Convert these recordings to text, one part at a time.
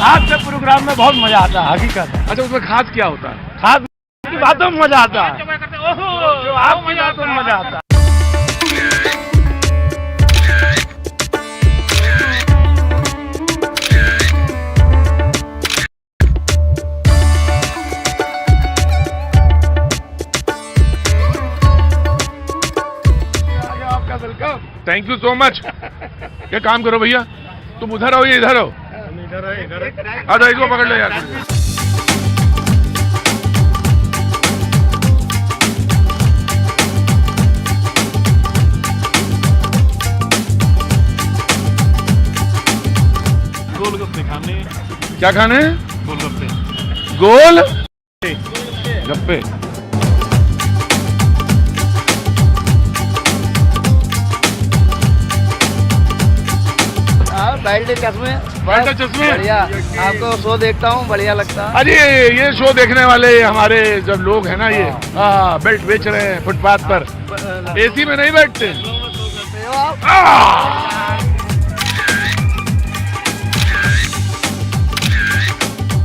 खाद से प्रोग्राम में बहुत मजा आता है, हकीकत है। अच्छा, उसमें खास क्या होता है? खाद की बातों में मजा आता है, जो आपकी बातों में मजा आता है। आपका welcome, thank you so much. क्या काम करो भैया, तुम उधर आओ, ये इधर आओ। इधर इसको पकड़ लो यार। गोलगप्पे खाने। क्या खाने? गोलगप्पे। गोल गप्पे। बैल्टे चश्मे। बैल्टे चश्मे? बढ़िया, आपको शो देखता हूँ, बढ़िया लगता है। अरे ये शो देखने वाले हमारे जब लोग हैं ना, ये बेल्ट बेच रहे हैं फुटपाथ पर, एसी में नहीं बैठते।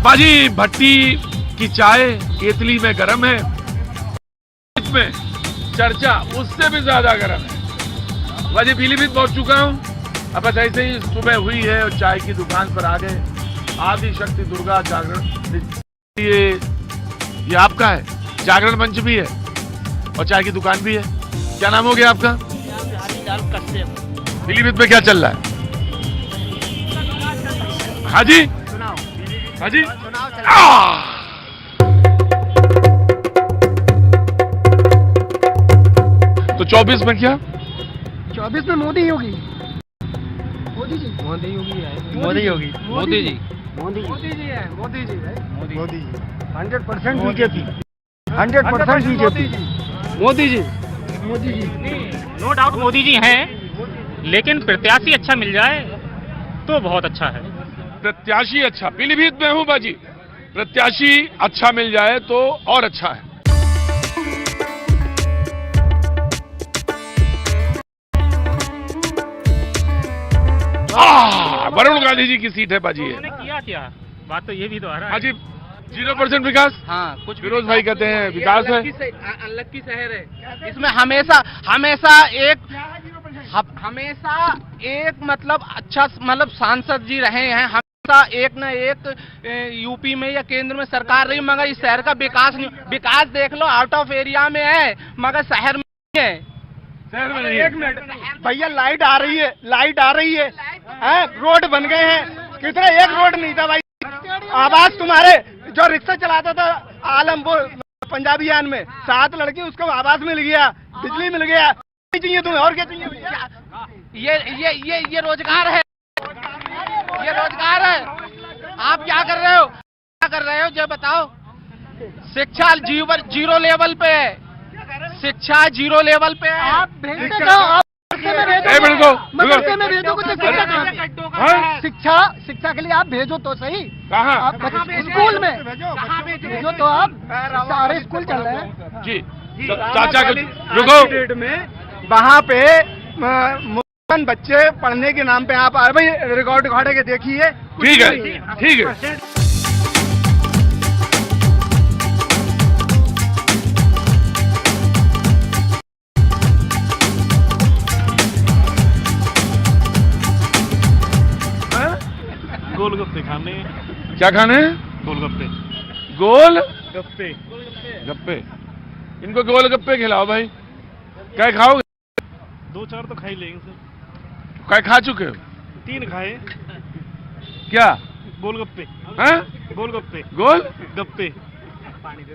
बाजी भट्टी की चाय केतली में गरम है, इसमें चर्चा उससे भी ज्यादा गरम है। बाजी पीलीभीत पहुंच चुका हूं। अब बस ऐसे ही सुबह हुई है और चाय की दुकान पर आ गए। आदि शक्ति दुर्गा जागरण, ये आपका है, जागरण मंच भी है और चाय की दुकान भी है। क्या नाम हो गया आपका? पीलीभीत में क्या चल रहा है? हाँ जी, हाँ जी। तो 24 में क्या? 24 में मोदी योगी, मोदी जी, मोदी योगी है, मोदी योगी, मोदी जी, मोदी जी है, मोदी जी है, Modi ji 100% BJP, 100% BJP, Modi ji, Modi ji. No doubt Modi ji हैं, लेकिन प्रत्याशी अच्छा मिल जाए तो बहुत अच्छा है। प्रत्याशी अच्छा, पीलीभीत में हूं बाजी, प्रत्याशी अच्छा मिल जाए तो और अच्छा है। वरुण गांधी जी की सीट है बाजी। उन्होंने किया क्या? बात तो ये भी तो आ रहा है। हाँ जी, 0% विकास। हाँ, कुछ फिरोज भाई कहते हैं विकास है। अलग की शहर है, इसमें हमेशा एक मतलब अच्छा मतलब सांसद जी रहे हैं, हमेशा एक न एक यूपी में या केंद्र में सरकार रही, मगर इस शहर का विकास देख लो, आउट ऑफ एरिया में है मगर शहर में नहीं है। शहर में नहीं। एक मिनट भैया, लाइट आ रही है, रोड बन गए हैं, कितना एक रोड नहीं था भाई। आवाज तुम्हारे जो रिक्शा चलाता था आलमपुर पंजाबी यान में, 7 लड़की, उसको आवाज मिल गया, बिजली मिल गया, नहीं चाहिए तुम्हें और क्या चाहिए भैया? ये रोजगार है, ये रोजगार है। आप क्या कर रहे हो जो बताओ? शिक्षा जीरो लेवल पे है, शिक्षा जीरो लेवल पे है। आप मदरसे में भेजोगे तो शिक्षा के लिए आप भेजो तो सही। कहाँ? स्कूल में भेजो तो आप, सारे स्कूल चल रहे हैं जी। चाचा को रुको, में वहाँ पे बच्चे पढ़ने के नाम पे आप भाई रिकॉर्ड उखाड़े के देखिए। ठीक है, ठीक है। गोलगप्पे खाने। क्या खाने? गोलगप्पे। गोल गप्पे। गप्पे। इनको गोल गप्पे खिलाओ भाई। क्या खाओगे? 2-4 तो खा ही लेंगे सर। क्या खा चुके हो? 3 खाए। क्या? गोलगप्पे। हैं? गोलगप्पे। गोल गप्पे।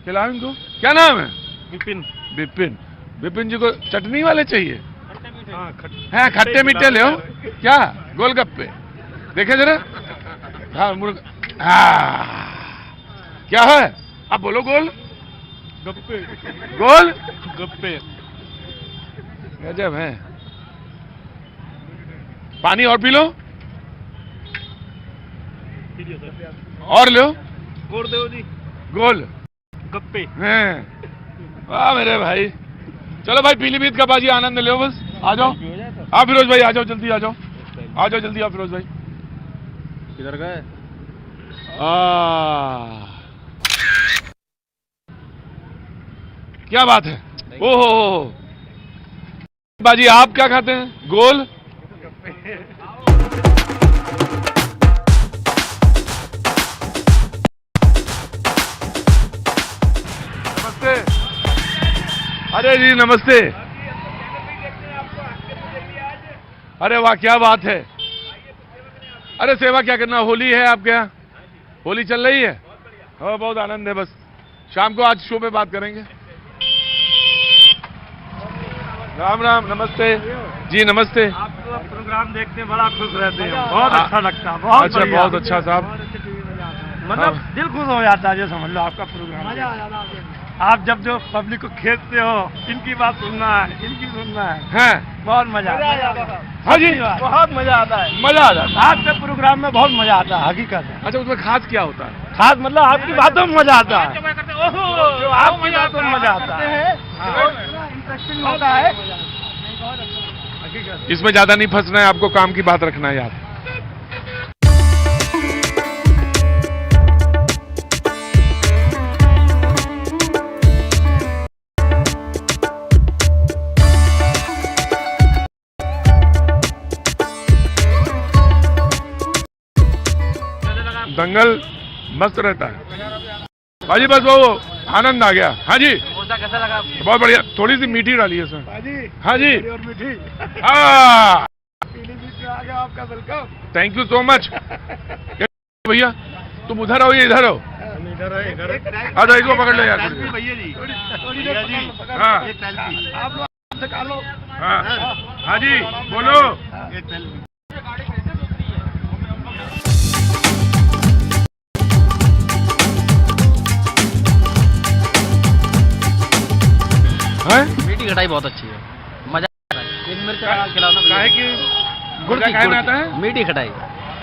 खिलाओ इनको। क्या नाम है? विपिन। विपिन। विपिन जी को चटनी वाले चाहिए? हाँ, खट्टे मीठे ले हो। क्या? गोलगप्पे देखे जरा। हाँ, क्या है? आप बोलो। गोल गप्पे। गोल गप्पे। गजब है। पानी और पी लो, और लो। और दो जी। गोल गप्पे। हैं। वाह मेरे भाई। चलो भाई, पीलीभीत का बाजी आनंद लो बस। आ जाओ। आप फिरोज भाई आ जाओ, जल्दी आ जाओ, आ जाओ जल्दी। आप फिरोज भाई किधर गए? क्या बात है। ओहो बाजी, आप क्या खाते हैं? गोल। नमस्ते। अरे जी नमस्ते। अरे वाह क्या बात है। अरे सेवा क्या करना, होली है आपके यहाँ, होली चल रही है। हाँ बहुत आनंद है। बस शाम को आज शो पे बात करेंगे। राम राम। नमस्ते जी। नमस्ते। आपका प्रोग्राम देखते बड़ा खुश रहते हैं, बहुत अच्छा लगता है। बहुत अच्छा बढ़िया। बहुत अच्छा साहब। मतलब दिल खुश हो जाता है, जो समझ लो आपका प्रोग्राम मजा आ जाता है। आप जब जो पब्लिक को खेदते हो, इनकी बात सुनना है, इनकी सुनना है, बहुत मजा आता है। हाँ जी बहुत मजा आता है। मजा आ जाता है। आपके प्रोग्राम में बहुत मजा आता है, हकीकत है। अच्छा उसमें खास क्या होता है? खास मतलब आपकी बातों में मजा आता है, जो आपकी बातों में मजा आता है, इंटरेस्टिंग होता है। इसमें ज्यादा नहीं फंसना है, आपको काम की बात रखना है यार। दंगल मस्त रहता है भाजी, बस वो आनंद आ गया। हाँ जी कैसा लगा? बहुत बढ़िया। थोड़ी सी मीठी डाली है इसमें। हाँ जी और मीठी हाँ आ गया आपका। Welcome. Thank you so much. भैया तुम उधर आओ, ये इधर आओ। अरे इसको पकड़ लो यार। भैया जी हाँ आप लोग से लो। हाँ हाँ जी बोलो। मीठी खटाई बहुत अच्छी है, मजा आता है। एक मिर्च लगा के खिलाओ ना भैया। काहे की गुड़ की खाए में आता है? मीठी खटाई।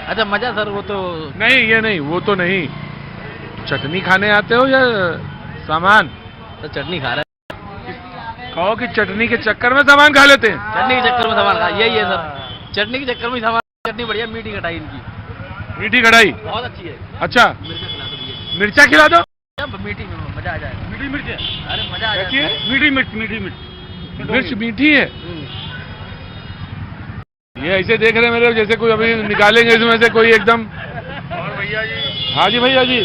अच्छा मजा सर, वो तो नहीं ये नहीं, वो तो नहीं। चटनी खाने आते हो या सामान? तो चटनी खा रहे हैं। कहो कि चटनी के चक्कर में सामान खा लेते हैं। चटनी के चक्कर में सामान खा, यही है सर, चटनी के चक्कर में सामान। चटनी बढ़िया, मीठी खटाई इनकी मीठी कढ़ाई बहुत अच्छी है। अच्छा मिर्चा खिला दो भैया जी। मिर्चा खिला दो। मीठी में मजा आ जाएगा। मीठी मिर्च है। अरे मजा आ कैसी जाएगा। है? मीठी मिर्च। मिर्च मीठी है। ये ऐसे देख रहे हैं मेरे, जैसे कोई अभी निकालेंगे इसमें से कोई एकदम। और भैया जी, हाँ जी भैया जी।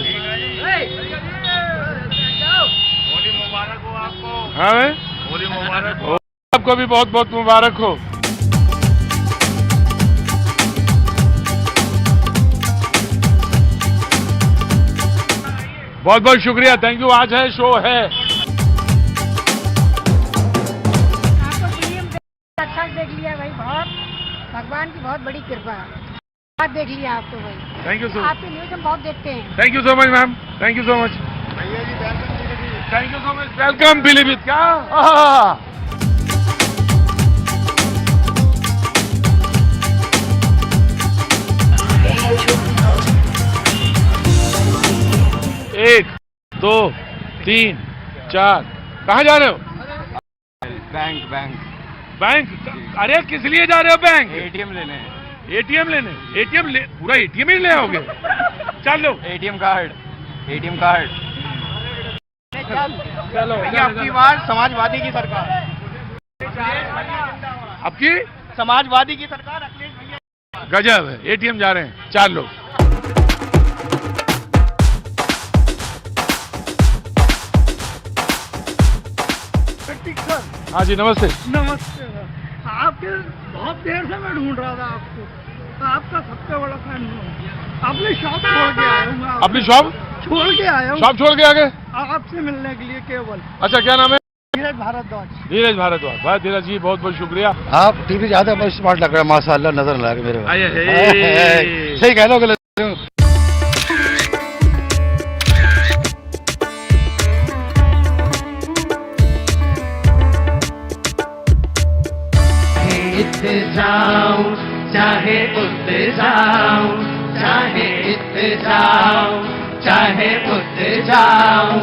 होली मुबारक हो आपको। हाँ भाई होली मुबारक हो। आपको भी बहुत बहुत मुबारक हो। बहुत बहुत शुक्रिया, थैंक यू। आज है शो है। आपको फिल्म अच्छा देख लिया भाई, बहुत भगवान की बहुत बड़ी कृपा है। बात देख लिया आपको भाई। थैंक यू सो आपकी न्यूज हम बहुत देखते हैं। Thank you so much ma'am, thank you so much. भैया जी welcome. Thank you so much. Welcome Pilibhit. क्या आहा। एक दो तीन चार। कहाँ जा रहे हो? Bank bank? अरे किस लिए जा रहे हो बैंक? एटीएम लेने। एटीएम लेने? एटीएम ले, पूरा एटीएम ही ले आओगे? चलो एटीएम कार्ड। चलो। भैया आपकी बार समाजवादी की सरकार। आपकी समाजवादी की सरकार अखिलेश भैया। गजब है। एटीएम जा रहे हैं 4 लोग। हाँ जी नमस्ते। नमस्ते सर। आपके बहुत देर से मैं ढूंढ रहा था आपको, आपका सबसे बड़ा फैन हूँ। अपनी शॉप छोड़ के आया हूँ मैं। अपनी शॉप छोड़ के आया हूँ शॉप छोड़ के आ गए? आपसे मिलने के लिए केवल। अच्छा क्या नाम है? धीरज भारद्वाज। धीरज भारद्वाज। भाई धीरज जी बहुत बहुत शुक्रिया। आप टीवी ज्यादा स्मार्ट लग रहा है माशाल्लाह, नजर लगा मेरे को। आये सही कह लो गलत। इत्ते जाऊं चाहे उत्ते जाऊं, चाहे इत्ते जाऊं चाहे उत्ते जाऊं,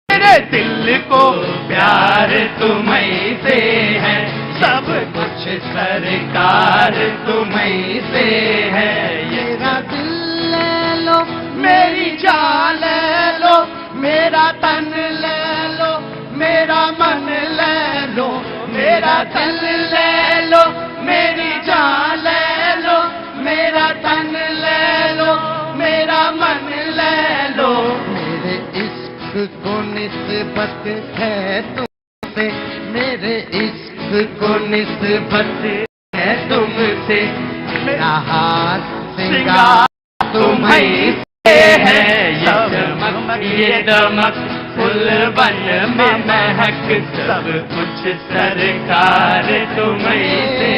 मेरे दिल को प्यार तुम्हीं से है, सब कुछ सरकार तुम्हीं से है। मेरा दिल ले लो मेरी जान ले लो, मेरा तन ले लो, मेरा मन ले लो, मेरा दिल ले लो, मेरी जान ले लो, मेरा तन ले लो, मेरा मन ले लो। मेरे इश्क को निस्बत है तुमसे, मेरे इश्क को निस्बत है तुमसे, मेरा हाथ सिंगार तुम्हीं से है, ये दमक फूल बन में महक, सब कुछ सरकार तुम्हीं से।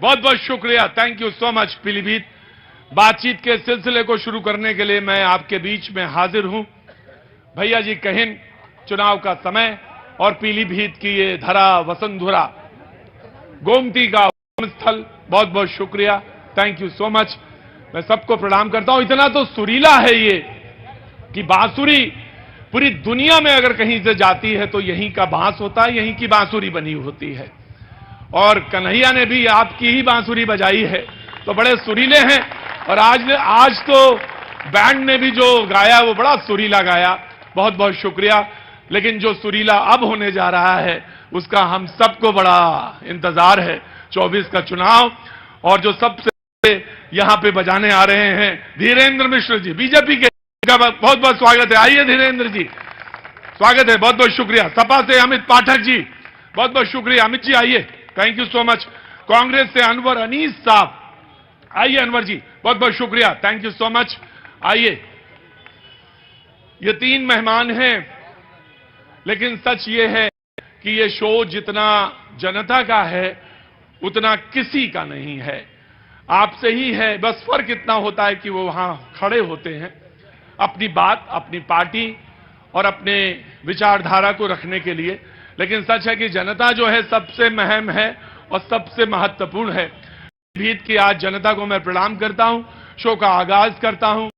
बहुत बहुत शुक्रिया, thank you so much Pilibhit. बातचीत के सिलसिले को शुरू करने के लिए मैं आपके बीच में हाजिर हूं। भैया जी कहिन चुनाव का समय और पीलीभीत की ये धरा वसुंधरा गोमती का स्थल, बहुत बहुत शुक्रिया, थैंक यू सो मच। मैं सबको प्रणाम करता हूं। इतना तो सुरीला है ये कि बांसुरी पूरी दुनिया में अगर कहीं से जाती है तो यहीं का बांस होता है, यहीं की बांसुरी बनी होती है। और कन्हैया ने भी आपकी ही बांसुरी बजाई है, तो बड़े सुरीले हैं। और आज तो बैंड ने भी जो गाया वो बड़ा सुरीला गाया, बहुत बहुत शुक्रिया। लेकिन जो सुरीला अब होने जा रहा है उसका हम सबको बड़ा इंतजार है। 24 का चुनाव, और जो सबसे यहां पे बजाने आ रहे हैं धीरेन्द्र मिश्र जी, बीजेपी के, बहुत बहुत स्वागत है। आइए धीरेन्द्र जी, स्वागत है, बहुत बहुत शुक्रिया। सपा से अमित पाठक जी, बहुत बहुत शुक्रिया। अमित जी आइए, thank you so much. Congress से अनवर अनीस साहब, आइए अनवर जी, बहुत बहुत शुक्रिया, थैंक यू सो मच। आइए, ये 3 मेहमान हैं, लेकिन सच ये है कि ये शो जितना जनता का है उतना किसी का नहीं है, आपसे ही है। बस फर्क इतना होता है कि वो वहां खड़े होते हैं अपनी बात, अपनी पार्टी और अपने विचारधारा को रखने के लिए। लेकिन सच है कि जनता जो है सबसे महम है और सबसे महत्वपूर्ण है। पीलीभीत की आज जनता को मैं प्रणाम करता हूं, शो का आगाज करता हूं।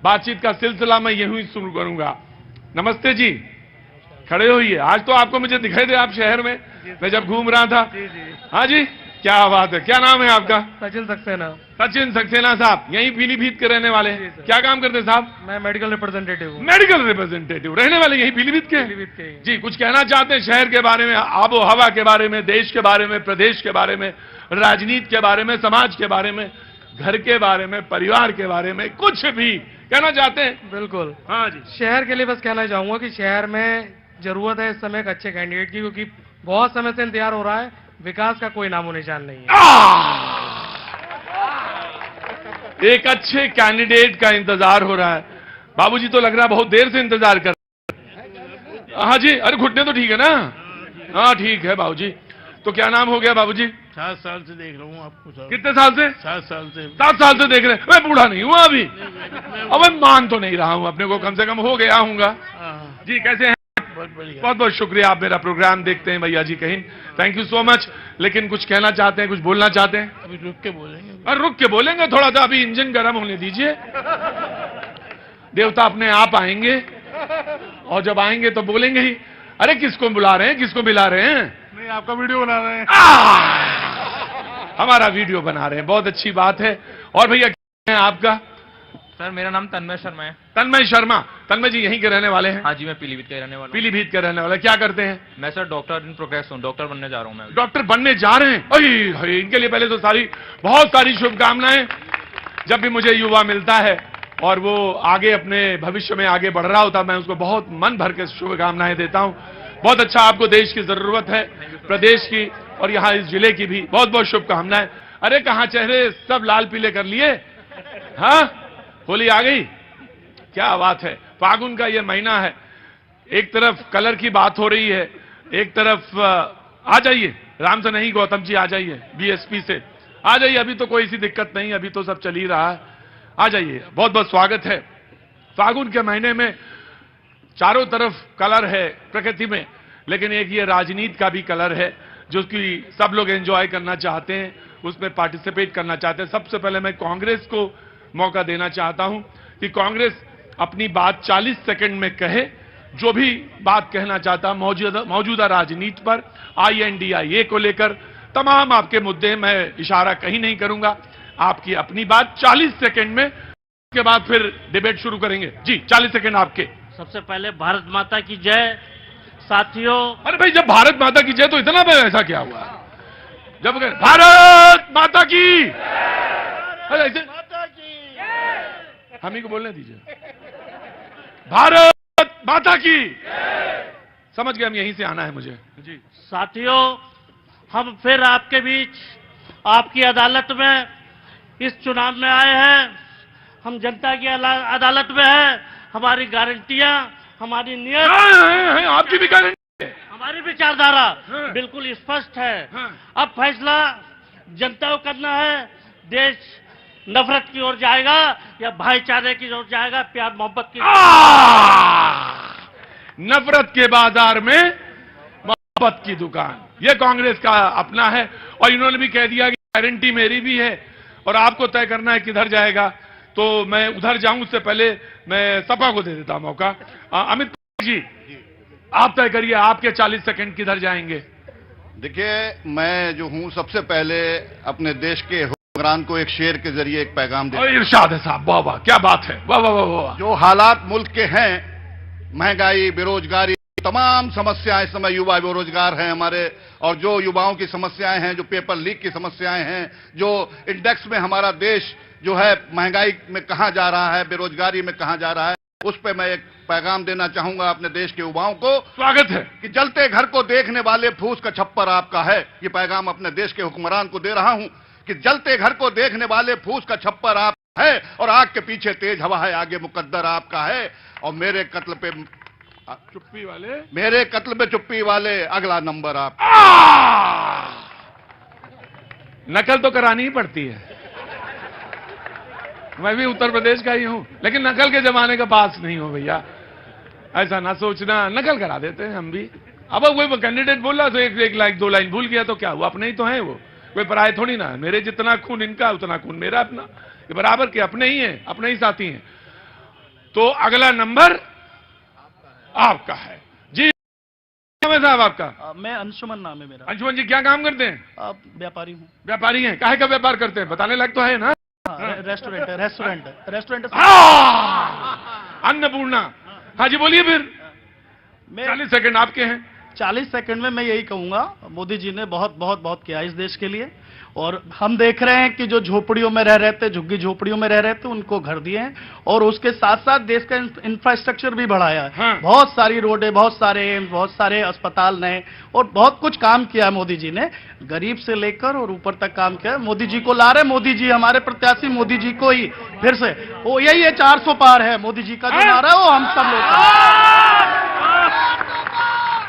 बातचीत का सिलसिला मैं यूं ही शुरू करूंगा। नमस्ते जी, खड़े होइए। आज तो आपको मुझे दिखाई दे आप शहर में, मैं जब घूम रहा था। हाँ जी, क्या बात है, क्या नाम है आपका? सचिन सक्सेना। सचिन सक्सेना साहब, यहीं पीलीभीत के रहने वाले हैं? क्या काम करते हैं साहब? मैं मेडिकल रिप्रेजेंटेटिव हूँ। मेडिकल रिप्रेजेंटेटिव, रहने वाले यहीं पीलीभीत के? पीलीभीत के। जी, कुछ कहना चाहते हैं शहर के बारे में, आबो हवा के बारे में, देश के बारे में, प्रदेश के बारे में, राजनीति के बारे में, समाज के बारे में, घर के बारे में, परिवार के बारे में, कुछ भी कहना चाहते हैं? बिल्कुल। हाँ जी। शहर के लिए बस कहना चाहूंगा कि शहर में जरूरत है इस समय एक अच्छे कैंडिडेट की, क्योंकि बहुत समय से इंतजार हो रहा है, विकास का कोई नामो निशान नहीं है। एक अच्छे कैंडिडेट का इंतजार हो रहा है। बाबूजी तो लग रहा है बहुत देर से इंतजार कर रहे हैं। हाँ जी, अरे घुटने तो ठीक है ना? हाँ ठीक है बाबूजी। तो क्या नाम हो गया बाबूजी? 7 साल से देख रहा हूँ आपको सर। कितने साल से? 7 साल से। 7 साल से देख रहे हैं। मैं बूढ़ा नहीं हुआ अभी, अब मैं मान तो नहीं रहा हूँ अपने को, कम से कम हो गया हूँगा। जी कैसे हैं? बहुत बढ़िया। बहुत बहुत शुक्रिया, आप मेरा प्रोग्राम देखते हैं भैया जी कहीं, थैंक यू सो मच। लेकिन कुछ कहना चाहते हैं, कुछ बोलना चाहते हैं? अभी रुक के बोलेंगे। अरे रुक के बोलेंगे, थोड़ा सा अभी इंजन गर्म होने दीजिए। देवता अपने आप आएंगे, और जब आएंगे तो बोलेंगे ही। अरे किसको बुला रहे हैं, किसको मिला रहे हैं? नहीं, आपका वीडियो बना रहे हैं। हमारा वीडियो बना रहे हैं, बहुत अच्छी बात है। और भैया क्या है आपका? सर मेरा नाम तन्मय शर्मा है। तन्मय शर्मा। तन्मय जी यहीं के रहने वाले हैं? हाँ जी, मैं पीलीभीत का रहने वाला हूँ। पीलीभीत के रहने वाले, क्या करते हैं? मैं सर डॉक्टर इन प्रोग्रेस हूँ, डॉक्टर बनने जा रहा हूँ मैं। डॉक्टर बनने जा रहे हैं? अरे इनके लिए पहले तो बहुत सारी शुभकामनाएं। जब भी मुझे युवा मिलता है और वो आगे अपने भविष्य में आगे बढ़ रहा होता, मैं उसको बहुत मन भर के शुभकामनाएं देता हूं। बहुत अच्छा, आपको देश की जरूरत है, प्रदेश की और यहाँ इस जिले की भी बहुत बहुत शुभकामनाएं। अरे कहाँ चेहरे सब लाल पीले कर लिए? हाँ, होली आ गई, क्या बात है। फागुन का ये महीना है, एक तरफ कलर की बात हो रही है, एक तरफ आ जाइए राम से नहीं गौतम जी, आ जाइए बीएसपी से, आ जाइए, अभी तो कोई सी दिक्कत नहीं, अभी तो सब चल ही रहा है, आ जाइए, बहुत बहुत स्वागत है। फागुन के महीने में चारों तरफ कलर है प्रकृति में, लेकिन एक ये राजनीति का भी कलर है जो कि सब लोग एंजॉय करना चाहते हैं। उसमें पार्टिसिपेट करना चाहते हैं। सबसे पहले मैं कांग्रेस को मौका देना चाहता हूं कि कांग्रेस अपनी बात 40 सेकंड में कहे, जो भी बात कहना चाहता मौजूदा राजनीति पर, INDIA को लेकर तमाम आपके मुद्दे, मैं इशारा कहीं नहीं करूंगा, आपकी अपनी बात 40 सेकंड में, उसके बाद फिर डिबेट शुरू करेंगे। जी 40 सेकंड आपके। सबसे पहले भारत माता की जय। साथियों, अरे भाई जब भारत माता की जय तो इतना ऐसा क्या हुआ? जब भारत माता की, अरे ऐसे हम ही को बोलने दीजिए। भारत माता की, समझ गए, हम यहीं से आना है मुझे। जी साथियों, हम फिर आपके बीच, आपकी अदालत में इस चुनाव में आए हैं। हम जनता की अदालत में हैं। हमारी गारंटियां, हमारी नियत, आपकी भी गारंटी है, हमारी विचारधारा बिल्कुल स्पष्ट है। अब फैसला जनता को करना है। देश नफरत की ओर जाएगा या भाईचारे की ओर जाएगा, प्यार मोहब्बत की। नफरत के बाजार में मोहब्बत की दुकान, यह कांग्रेस का अपना है। और इन्होंने भी कह दिया कि गारंटी मेरी भी है और आपको तय करना है किधर जाएगा। तो मैं उधर जाऊं, उससे पहले मैं सपा को दे देता मौका। अमित जी, आप तय करिए, आपके 40 सेकंड किधर जाएंगे? देखिए, मैं जो हूं सबसे पहले अपने देश के हुक्मरान को एक शेर के जरिए एक पैगाम दे। इरशाद है साहब, वाह वाह, क्या बात है, वाह वाह वाह वाह। जो हालात मुल्क के हैं, महंगाई, बेरोजगारी, तमाम समस्याएं, इस समय युवा बेरोजगार हैं हमारे, और जो युवाओं की समस्याएं हैं, जो पेपर लीक की समस्याएं हैं, जो इंडेक्स में हमारा देश जो है महंगाई में कहां जा रहा है, बेरोजगारी में कहां जा रहा है, उस पे मैं एक पैगाम देना चाहूंगा अपने देश के युवाओं को। स्वागत है कि जलते घर को देखने वाले फूस का छप्पर आपका है। ये पैगाम अपने देश के हुक्मरान को दे रहा हूं कि जलते घर को देखने वाले फूस का छप्पर आपका है और आग के पीछे तेज हवा है, आगे मुकद्दर आपका है। और मेरे कत्ल पे चुप्पी वाले, मेरे कत्ल में चुप्पी वाले, अगला नंबर आप। नकल तो करानी ही पड़ती है। मैं भी उत्तर प्रदेश का ही हूं, लेकिन नकल के जमाने का पास नहीं हो भैया, ऐसा ना सोचना। नकल करा देते हैं हम भी। अब कोई कैंडिडेट बोल रहा तो एक लाइन 2 लाइन भूल गया तो क्या हुआ? अपने ही तो हैं वो, कोई पराये थोड़ी ना है। मेरे जितना खून इनका, उतना खून मेरा अपना, ये बराबर के अपने ही हैं, अपने ही साथी हैं। तो अगला नंबर आपका है। जी नाम है साहब आपका? मैं अंशुमन नाम है मेरा। अंशुमन जी, क्या काम करते हैं? व्यापारी हूँ। व्यापारी हैं? काहे का व्यापार करते हैं? बताने लायक तो है ना? रेस्टोरेंट। अन्नपूर्णा। हाँ जी, बोलिए फिर। 40 सेकंड आपके हैं। 40 सेकंड में मैं यही कहूंगा, मोदी जी ने बहुत बहुत बहुत किया इस देश के लिए। और हम देख रहे हैं कि जो झोपड़ियों में रह रहे थे, झुग्गी झोपड़ियों में रह रहे थे, उनको घर दिए हैं। और उसके साथ साथ देश का इंफ्रास्ट्रक्चर भी बढ़ाया है। हाँ। बहुत सारी रोडें, बहुत सारे एम्स, बहुत सारे अस्पताल नए, और बहुत कुछ काम किया है मोदी जी ने, गरीब से लेकर और ऊपर तक काम किया है। मोदी जी को ला रहे, मोदी जी हमारे प्रत्याशी, मोदी जी को ही फिर से, वो यही है 400 पार है मोदी जी का जो नारा है, वो हम सब लोग।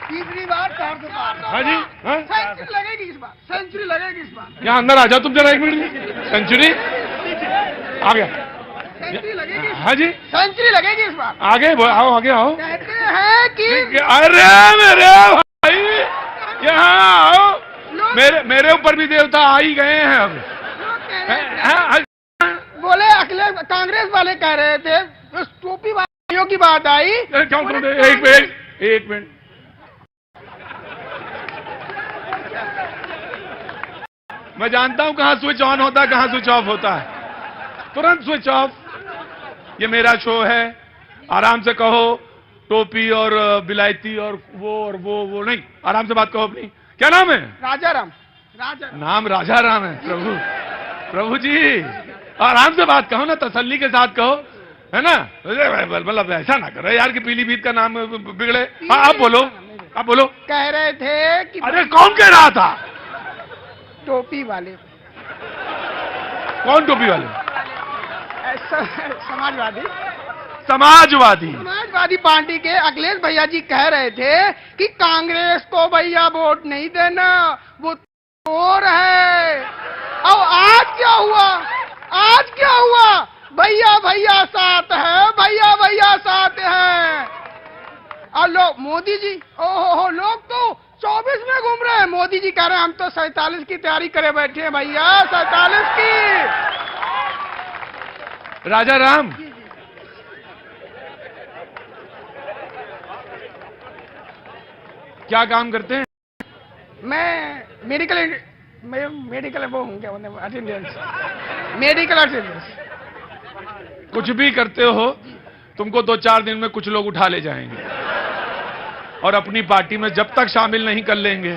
तीसरी बार 400 पार। हाँ जी, सेंचुरी लगेगी इस बार, सेंचुरी लगेगी इस बार। यहाँ अंदर आ जाओ तुम जरा 1 मिनट। सेंचुरी आ गया। सेंचुरी लगेगी। हाँ जी, सेंचुरी लगेगी इस बार। आगे आओ, आगे आओ। कहते हैं कि अरे मेरे भाई, यहाँ आओ। मेरे ऊपर भी देवता आ ही गए हैं अब। बोले अखिलेश, कांग्रेस वाले कह रहे थे, उस टोपी वालों की बात आई। एक मिनट। मैं जानता हूं कहां स्विच ऑन होता है, कहां स्विच ऑफ होता है। तुरंत स्विच ऑफ। ये मेरा शो है, आराम से कहो। टोपी और बिलायती और वो नहीं, आराम से बात कहो अपनी। क्या नाम है? राजाराम। नाम राजाराम है? प्रभु जी, आराम से बात कहो ना, तसल्ली के साथ कहो, है ना? मतलब ऐसा ना करो यार कि पीलीभीत का नाम बिगड़े। हाँ, आप बोलो। कह रहे थे कि, अरे कौन कह रहा था? टोपी वाले। कौन टोपी वाले? समाजवादी पार्टी के अखिलेश भैया जी कह रहे थे कि कांग्रेस को भैया वोट नहीं देना, वो चोर है। अब आज क्या हुआ? भैया साथ है। और लोग, मोदी जी, ओहो, लोग तो 24 में घूम रहे हैं। मोदी जी कह रहे हैं हम तो 47 की तैयारी करे बैठे हैं भैया, 47 की। राजा राम, क्या काम करते हैं? मैं मेडिकल वो हूँ, क्या बोलते हैं, अटेंडेंस, मेडिकल अटेंडेंस। कुछ भी करते हो, तुमको 2-4 दिन में कुछ लोग उठा ले जाएंगे और अपनी पार्टी में जब तक शामिल नहीं कर लेंगे।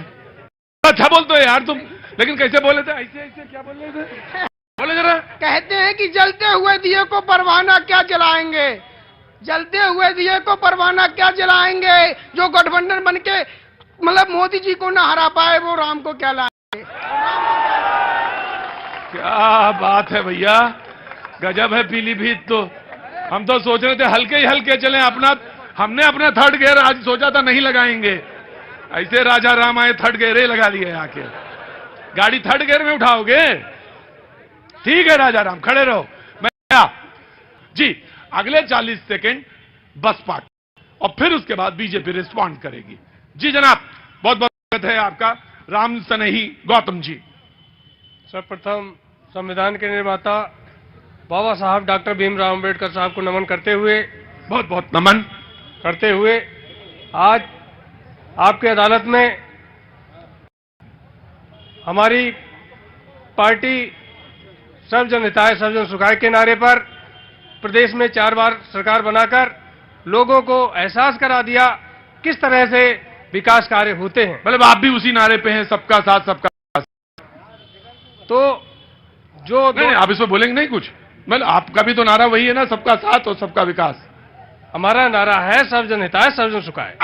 अच्छा बोलते हो यार तुम, लेकिन कैसे बोले थे? ऐसे ऐसे क्या बोल रहे थे? बोले जरा। कहते हैं कि जलते हुए दिए को परवाना क्या जलाएंगे, जलते हुए दिए को परवाना क्या जलाएंगे। जो गठबंधन बन के मतलब मोदी जी को ना हरा पाए, वो राम को क्या लाएंगे। क्या बात है भैया, गजब है पीलीभीत। तो हम तो सोच रहे थे हल्के ही हल्के चलें, हमने अपना थर्ड गियर आज सोचा था नहीं लगाएंगे, ऐसे राजा राम आए थर्ड गियर ही लगा लिए आके। गाड़ी थर्ड गियर में उठाओगे? ठीक है राजा राम, खड़े रहो। मैं जी अगले 40 सेकंड बसपा और फिर उसके बाद बीजेपी रिस्पॉन्ड करेगी। जी जनाब, बहुत बहुत स्वागत है आपका। राम सनेही गौतम जी। सर्वप्रथम संविधान के निर्माता बाबा साहब डॉक्टर भीमराव अंबेडकर साहब को नमन करते हुए, बहुत बहुत नमन करते हुए, आज आपकी अदालत में हमारी पार्टी सर्वजन हिताय सर्वजन सुखाय के नारे पर प्रदेश में 4 बार सरकार बनाकर लोगों को एहसास करा दिया किस तरह से विकास कार्य होते हैं। मतलब आप भी उसी नारे पे हैं, सबका साथ सबका साथ। तो जो नहीं, आप इसमें बोलेंगे नहीं कुछ? मतलब आपका भी तो नारा वही है ना, सबका साथ और सबका विकास। हमारा नारा है सर्वजन हिताय सर्वजन सुखाय।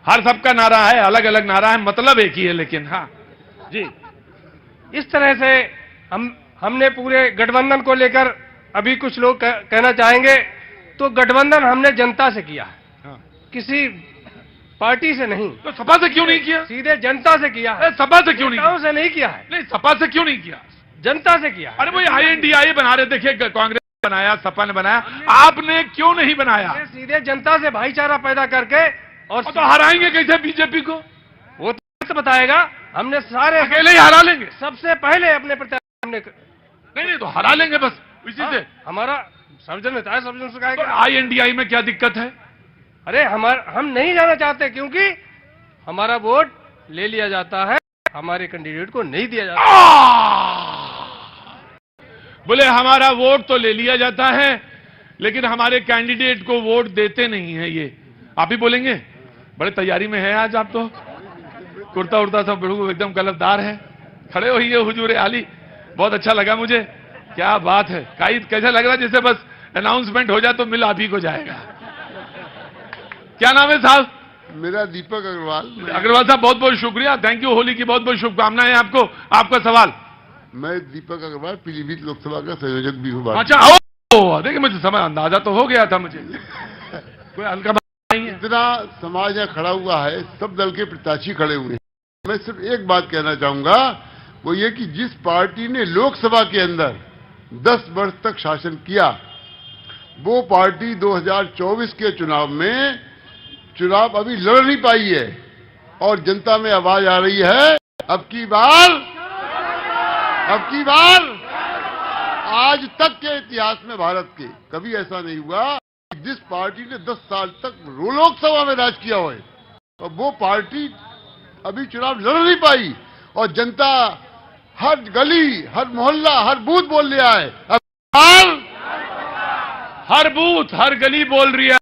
हर सबका नारा है, अलग अलग नारा है, मतलब एक ही है, लेकिन हाँ जी इस तरह से हमने पूरे गठबंधन को लेकर अभी कुछ लोग कहना चाहेंगे, तो गठबंधन हमने जनता से किया है, हाँ। किसी पार्टी से नहीं। तो सपा से क्यों नहीं किया? सीधे जनता से किया है। सपा से क्यों नहीं किया? से नहीं किया है। नहीं, सपा से क्यों नहीं किया? जनता से किया। अरे वो INDI बना रहे, देखिए कांग्रेस ने बनाया, सपा ने बनाया, आपने क्यों नहीं बनाया? सीधे जनता से भाईचारा पैदा करके और तो हराएंगे कैसे बीजेपी को? वो तो बताएगा। हमने सारे अकेले ही हरा लेंगे। सबसे पहले अपने प्रत्याशी हमने नहीं तो हरा लेंगे बस इसी से। हमारा सर्वजन हिताय सर्वजन सुखाय। तो INDI में क्या दिक्कत है? अरे हम नहीं जाना चाहते, क्योंकि हमारा वोट ले लिया जाता है, हमारे कैंडिडेट को नहीं दिया जाता। बोले हमारा वोट तो ले लिया जाता है, लेकिन हमारे कैंडिडेट को वोट देते नहीं है। ये आप ही बोलेंगे? बड़े तैयारी में है आज आप तो, कुर्ता उड़ता सब बिल्कुल एकदम कलरदार है, खड़े हो ये हुजूर आली। बहुत अच्छा लगा मुझे, क्या बात है। कैसा लग रहा है जैसे बस अनाउंसमेंट हो जाए तो मिल आप ही को जाएगा। क्या नाम है साहब? मेरा दीपक अग्रवाल। अग्रवाल साहब बहुत बहुत शुक्रिया, थैंक यू। होली की बहुत बहुत शुभकामनाएं आपको। आपका सवाल? मैं दीपक अग्रवाल पीलीभीत लोकसभा का संयोजक भी हूँ। अच्छा, देखिए मुझे समय अंदाजा तो हो गया था मुझे, कोई हल्का नहीं है। इतना समाज यहाँ खड़ा हुआ है, सब दल के प्रत्याशी खड़े हुए हैं। मैं सिर्फ एक बात कहना चाहूंगा, वो ये कि जिस पार्टी ने लोकसभा के अंदर 10 वर्ष तक शासन किया, वो पार्टी 2024 के चुनाव में चुनाव अभी लड़ नहीं पाई है और जनता में आवाज आ रही है अब की बार आज तक के इतिहास में भारत के कभी ऐसा नहीं हुआ कि जिस पार्टी ने 10 साल तक लोकसभा में राज किया हो, और वो पार्टी अभी चुनाव लड़ नहीं पाई और जनता हर गली, हर मोहल्ला, हर बूथ बोल रहा है अब हर बूथ हर गली बोल रही है।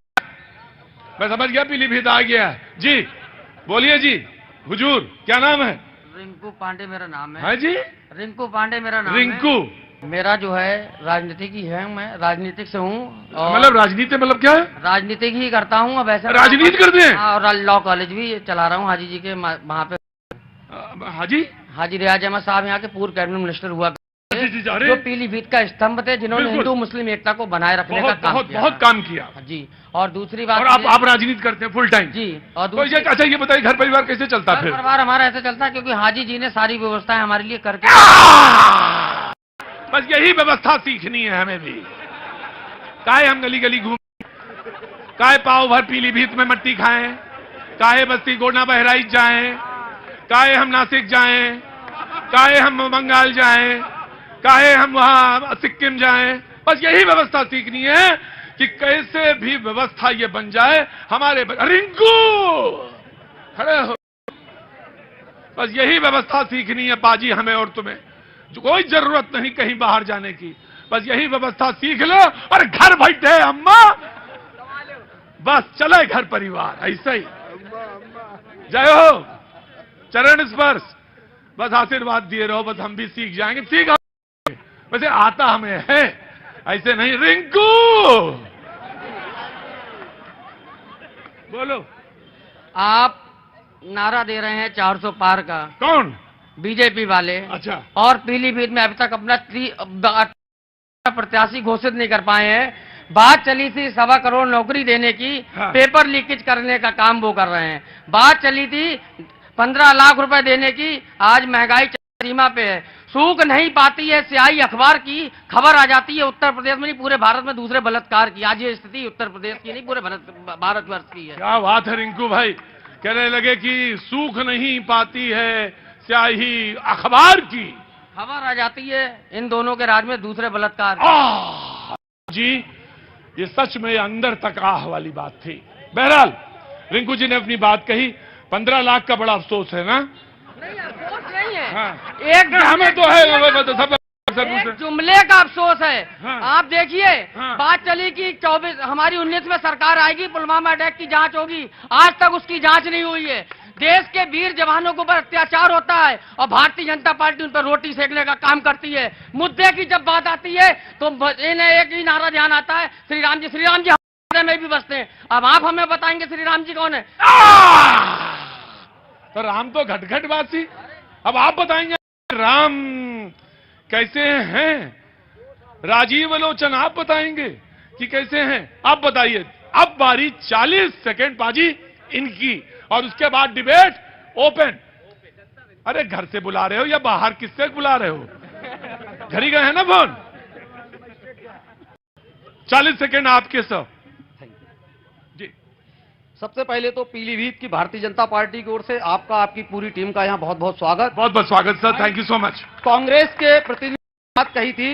मैं समझ गया, पीलीभीत आ गया जी। बोलिए जी हुजूर, क्या नाम है? रिंकू पांडे मेरा नाम है। हाँ जी, रिंकू पांडे मेरा नाम है। रिंकू, मेरा जो है राजनीतिक ही है, मैं राजनीतिक से हूँ। मतलब राजनीति मतलब क्या है? राजनीतिक ही करता हूँ अब। ऐसा राजनीति करते हैं? और लॉ कॉलेज भी चला रहा हूँ हाजी जी के वहाँ पे। हाजी रियाज अहमद साहब यहाँ के पूर्व कैबिनेट मिनिस्टर हुआ, जो पीलीभीत का स्तंभ थे, जिन्होंने हिंदू मुस्लिम एकता को बनाए रखने का काम किया। बहुत काम किया जी। और दूसरी बात, और आप राजनीति करते हैं फुल टाइम जी। और तो अच्छा ये बताइए, घर परिवार कैसे चलता है? घर परिवार हमारा ऐसे चलता है क्योंकि हाजी जी ने सारी व्यवस्थाएं हमारे लिए करके, बस यही व्यवस्था सीखनी है हमें भी। काहे हम गली गली घूम, काहे पाव भर पीलीभीत में मट्टी खाएं, काहे बस्ती गोंडा बहराइच जाएं, काहे हम नासिक जाएं, काहे हम बंगाल जाएं, काहे हम वहां सिक्किम जाएं। बस यही व्यवस्था सीखनी है कि कैसे भी व्यवस्था ये बन जाए हमारे रिंकू खड़े हो। बस यही व्यवस्था सीखनी है बाजी हमें और तुम्हें, जो कोई जरूरत नहीं कहीं बाहर जाने की। बस यही व्यवस्था सीख लो और घर बैठे अम्मा, बस चले घर परिवार ऐसे ही। जय हो, चरण स्पर्श, बस आशीर्वाद दिए रहो, बस हम भी सीख जाएंगे। सीख वैसे आता हमें है, ऐसे नहीं। रिंकू बोलो। आप नारा दे रहे हैं 400 पार का। कौन? बीजेपी वाले। अच्छा। और पीलीभीत में अभी तक अपना प्रत्याशी घोषित नहीं कर पाए हैं। बात चली थी 1.25 करोड़ नौकरी देने की, हाँ। पेपर लीकेज करने का काम वो कर रहे हैं। बात चली थी 15 लाख रुपए देने की, आज महंगाई सीमा पे है। सूख नहीं पाती है स्याही अखबार की, खबर आ जाती है उत्तर प्रदेश में नहीं पूरे भारत में दूसरे बलात्कार की। आज ये स्थिति उत्तर प्रदेश की नहीं पूरे भारतवर्ष की है। क्या बात है रिंकू भाई, कहने लगे कि सूख नहीं पाती है स्याही अखबार की, खबर आ जाती है इन दोनों के राज में दूसरे बलात्कार। जी ये सच में अंदर तक आह वाली बात थी। बहरहाल रिंकू जी ने अपनी बात कही। 15 लाख का बड़ा अफसोस है ना? नहीं अफसोस नहीं है। हाँ। एक हमें तो है सब एक जुमले का अफसोस है। हाँ। आप देखिए, हाँ। बात चली कि 24 हमारी 19 में सरकार आएगी, पुलवामा अटैक की जांच होगी। आज तक उसकी जांच नहीं हुई है। देश के वीर जवानों के ऊपर अत्याचार होता है और भारतीय जनता पार्टी उन पर रोटी सेकने का काम करती है। मुद्दे की जब बात आती है तो इन्हें एक ही नारा ध्यान आता है, श्री राम जी। श्री राम जी हमारे में भी बसते हैं। अब आप हमें बताएंगे श्री राम जी कौन है? तो राम तो घटघटवासी। अब आप बताएंगे राम कैसे हैं? राजीव लोचन आप बताएंगे कि कैसे हैं? आप बताइए। अब बारी 40 सेकंड बाजी इनकी और उसके बाद डिबेट ओपन। अरे घर से बुला रहे हो या बाहर किससे बुला रहे हो? घर ही गए हैं ना फोन। 40 सेकंड आपके सब। जी सबसे पहले तो पीलीभीत की भारतीय जनता पार्टी की ओर से आपका, आपकी पूरी टीम का यहाँ बहुत बहुत स्वागत। बहुत बहुत स्वागत sir, thank you so much. Congress के प्रतिनिधि बात कही थी,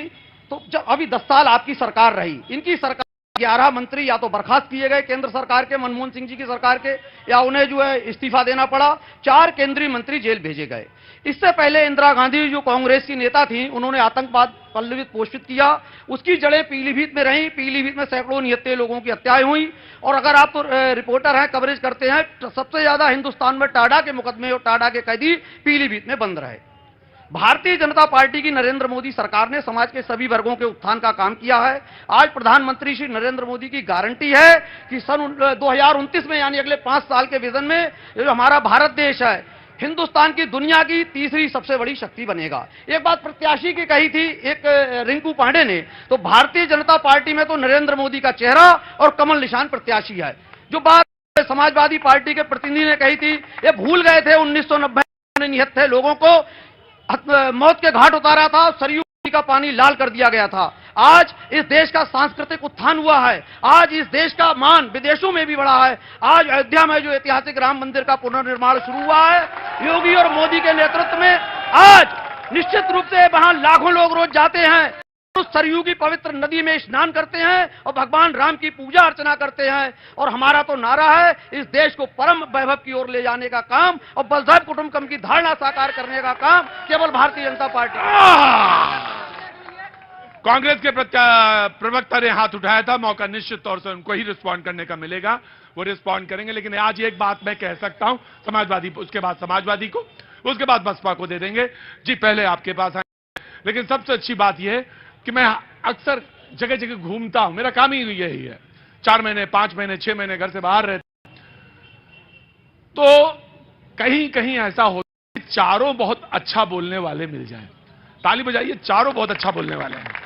तो जब अभी 10 साल आपकी सरकार रही, इनकी सरकार 11 मंत्री या तो बर्खास्त किए गए केंद्र सरकार के, मनमोहन सिंह जी की सरकार के, या उन्हें जो है इस्तीफा देना पड़ा। 4 केंद्रीय मंत्री जेल भेजे गए। इससे पहले इंदिरा गांधी जो कांग्रेस की नेता थी, उन्होंने आतंकवाद पल्लवित पोषित किया। उसकी जड़ें पीलीभीत में रहीं। पीलीभीत में सैकड़ों निहत्थे लोगों की हत्याएं हुई। और अगर आप तो रिपोर्टर हैं, कवरेज करते हैं, तो सबसे ज्यादा हिंदुस्तान में टाडा के मुकदमे और टाडा के कैदी पीलीभीत में बंद रहे। भारतीय जनता पार्टी की नरेंद्र मोदी सरकार ने समाज के सभी वर्गों के उत्थान का काम किया है। आज प्रधानमंत्री श्री नरेंद्र मोदी की गारंटी है कि सन 2029 में, यानी अगले 5 साल के विजन में, जो हमारा भारत देश है, हिंदुस्तान की दुनिया की तीसरी सबसे बड़ी शक्ति बनेगा। एक बात प्रत्याशी की कही थी एक रिंकू पांडे ने, तो भारतीय जनता पार्टी में तो नरेंद्र मोदी का चेहरा और कमल निशान प्रत्याशी है। जो बात समाजवादी पार्टी के प्रतिनिधि ने कही थी, ये भूल गए थे 1990 में निहत्थे लोगों को मौत के घाट उतारा था, सरयू का पानी लाल कर दिया गया था। आज इस देश का सांस्कृतिक उत्थान हुआ है। आज इस देश का मान विदेशों में भी बढ़ा है। आज अयोध्या में जो ऐतिहासिक राम मंदिर का पुनर्निर्माण शुरू हुआ है योगी और मोदी के नेतृत्व में, आज निश्चित रूप से वहां लाखों लोग रोज जाते हैं, उस सरयू की पवित्र नदी में स्नान करते हैं और भगवान राम की पूजा अर्चना करते हैं। और हमारा तो नारा है, इस देश को परम वैभव की ओर ले जाने का काम और बलदेव कुटुंबकम की धारणा साकार करने का काम केवल भारतीय जनता पार्टी। कांग्रेस के प्रवक्ता ने हाथ उठाया था, मौका निश्चित तौर से उनको ही रिस्पॉन्ड करने का मिलेगा, वो रिस्पॉन्ड करेंगे। लेकिन आज एक बात मैं कह सकता हूं, समाजवादी, उसके बाद समाजवादी को, उसके बाद बसपा को दे देंगे। जी पहले आपके पास आए। लेकिन सबसे अच्छी बात यह है कि मैं अक्सर जगह जगह घूमता हूं, मेरा काम ही यही है। 4 महीने, 5 महीने, 6 महीने घर से बाहर रहते, तो कहीं कहीं ऐसा होता है चारों बहुत अच्छा बोलने वाले मिल जाएं। ताली बजाइए, चारों बहुत अच्छा बोलने वाले हैं,